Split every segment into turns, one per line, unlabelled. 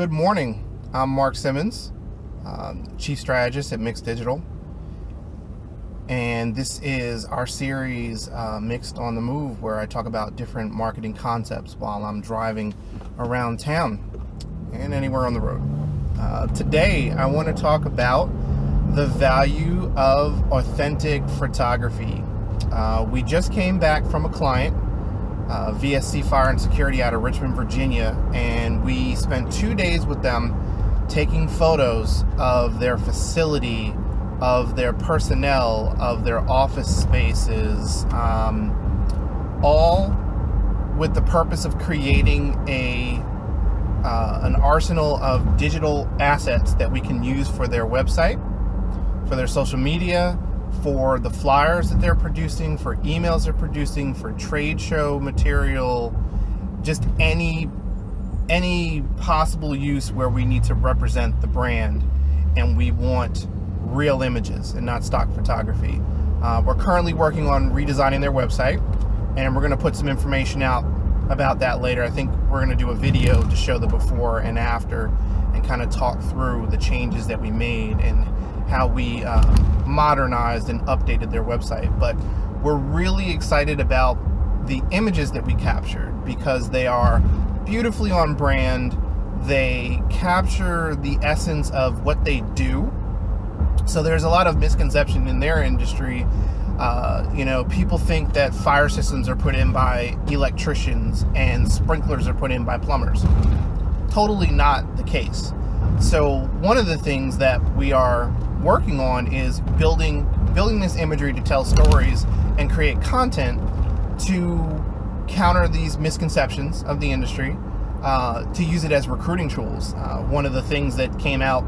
Good morning. I'm Mark Simmons, Chief Strategist at Mixed Digital, and this is our series Mixed on the Move, where I talk about different marketing concepts while I'm driving around town and anywhere on the road. Today I want to talk about the value of authentic photography. We just came back from a client, VSC Fire and Security out of Richmond, Virginia, and we spent 2 days with them taking photos of their facility, of their personnel, of their office spaces, all with the purpose of creating an arsenal of digital assets that we can use for their website, for their social media, for the flyers that they're producing, for emails they're producing, for trade show material, just any possible use where we need to represent the brand and we want real images and not stock photography. We're currently working on redesigning their website, and we're going to put some information out about that later. I think we're going to do a video to show the before and after and kind of talk through the changes that we made and how we modernized and updated their website. But we're really excited about the images that we captured because they are beautifully on brand. They capture the essence of what they do. So there's a lot of misconception in their industry. People think that fire systems are put in by electricians and sprinklers are put in by plumbers. Totally not the case. So one of the things that we are working on is building this imagery to tell stories and create content to counter these misconceptions of the industry, to use it as recruiting tools. One of the things that came out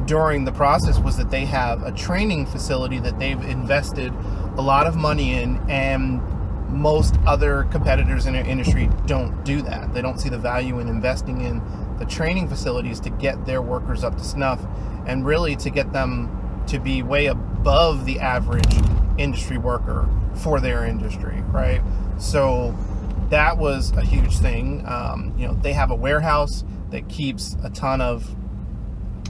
during the process was that they have a training facility that they've invested a lot of money in, and most other competitors in their industry don't do that. They don't see the value in investing in the training facilities to get their workers up to snuff and really to get them to be way above the average industry worker for their industry, right? So that was a huge thing. They have a warehouse that keeps a ton of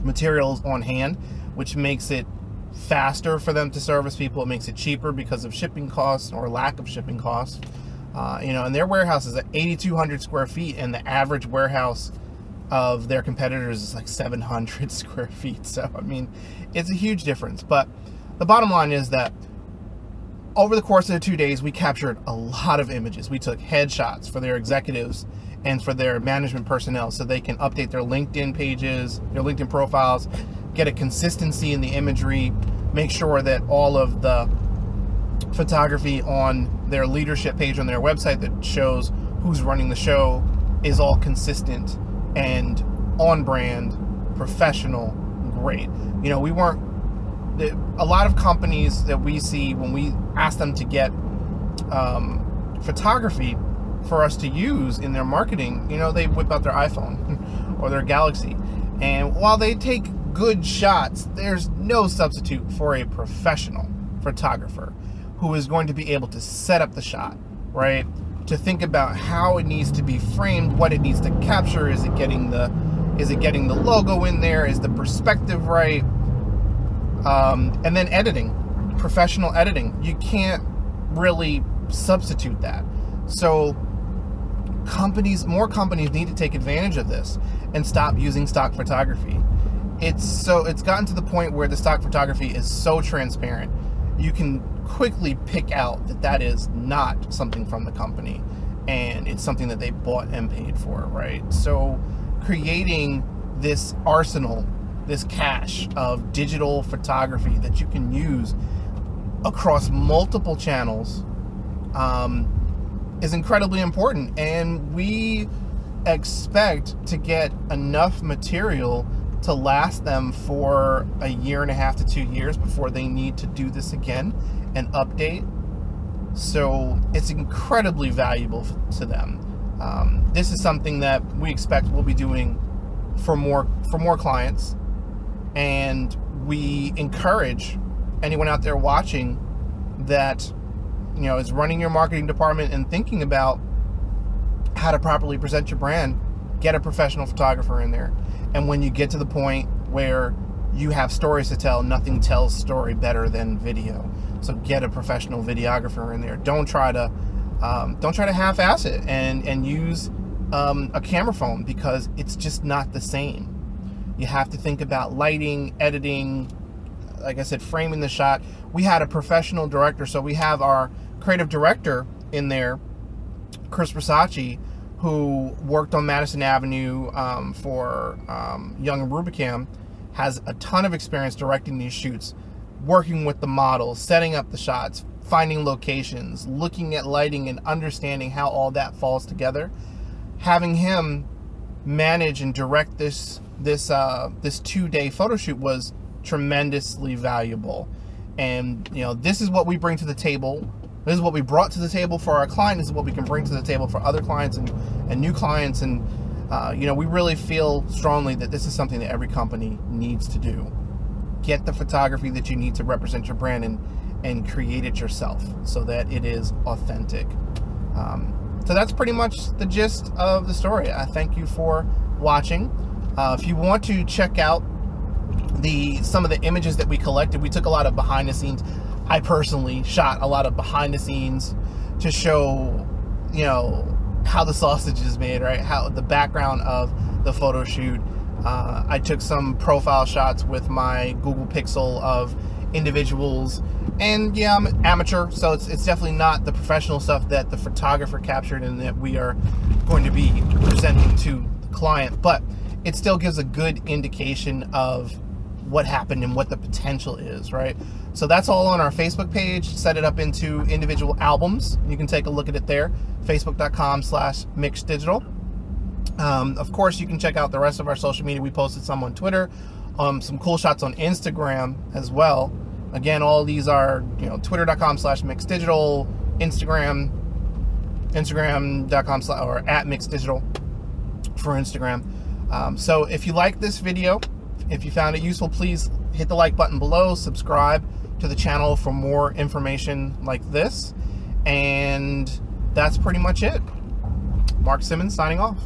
materials on hand, which makes it faster for them to service people. It makes it cheaper because of shipping costs or lack of shipping costs. And their warehouse is at 8,200 square feet, and the average warehouse of their competitors is like 700 square feet. So, it's a huge difference. But the bottom line is that over the course of the 2 days, we captured a lot of images. We took headshots for their executives and for their management personnel so they can update their LinkedIn pages, their LinkedIn profiles, get a consistency in the imagery, make sure that all of the photography on their leadership page on their website that shows who's running the show is all consistent and on brand, professional, great. A lot of companies that we see when we ask them to get photography for us to use in their marketing, they whip out their iPhone or their Galaxy. And while they take good shots, there's no substitute for a professional photographer who is going to be able to set up the shot, right? To think about how it needs to be framed, what it needs to capture. Is it getting the logo in there? Is the perspective right? And then editing, professional editing. You can't really substitute that. So more companies need to take advantage of this and stop using stock photography. It's gotten to the point where the stock photography is so transparent, you can quickly pick out that is not something from the company, and it's something that they bought and paid for, right? So creating this arsenal, this cache of digital photography that you can use across multiple channels is incredibly important, and we expect to get enough material to last them for 1.5 to 2 years before they need to do this again and update. So it's incredibly valuable to them. This is something that we expect we'll be doing for more clients, and we encourage anyone out there watching that is running your marketing department and thinking about how to properly present your brand get a professional photographer in there. And when you get to the point where you have stories to tell, nothing tells story better than video. So get a professional videographer in there. Don't try to half-ass it and use a camera phone, because it's just not the same. You have to think about lighting, editing, like I said, framing the shot. We had a professional director, so we have our creative director in there, Chris Versace, who worked on Madison Avenue for Young and Rubicam, has a ton of experience directing these shoots, working with the models, setting up the shots, finding locations, looking at lighting, and understanding how all that falls together. Having him manage and direct this 2-day photo shoot was tremendously valuable. And this is what we bring to the table. This is what we brought to the table for our client. This is what we can bring to the table for other clients and new clients. And we really feel strongly that this is something that every company needs to do. Get the photography that you need to represent your brand and create it yourself so that it is authentic. So that's pretty much the gist of the story. I thank you for watching. If you want to check out some of the images that we collected, we took a lot of behind the scenes. I personally shot a lot of behind the scenes to show, how the sausage is made, right? How the background of the photo shoot. I took some profile shots with my Google Pixel of individuals, and yeah, I'm an amateur, so it's definitely not the professional stuff that the photographer captured and that we are going to be presenting to the client, but it still gives a good indication of what happened and what the potential is, right? So that's all on our Facebook page. Set it up into individual albums. You can take a look at it there, facebook.com/mixdigital. Of course, you can check out the rest of our social media. We posted some on Twitter, some cool shots on Instagram as well. Again, all these are, twitter.com/mixdigital, Instagram.com/ or @mixdigital for Instagram. So if you like this video, if you found it useful, please hit the like button below, subscribe to the channel for more information like this. And that's pretty much it. Mark Simmons signing off.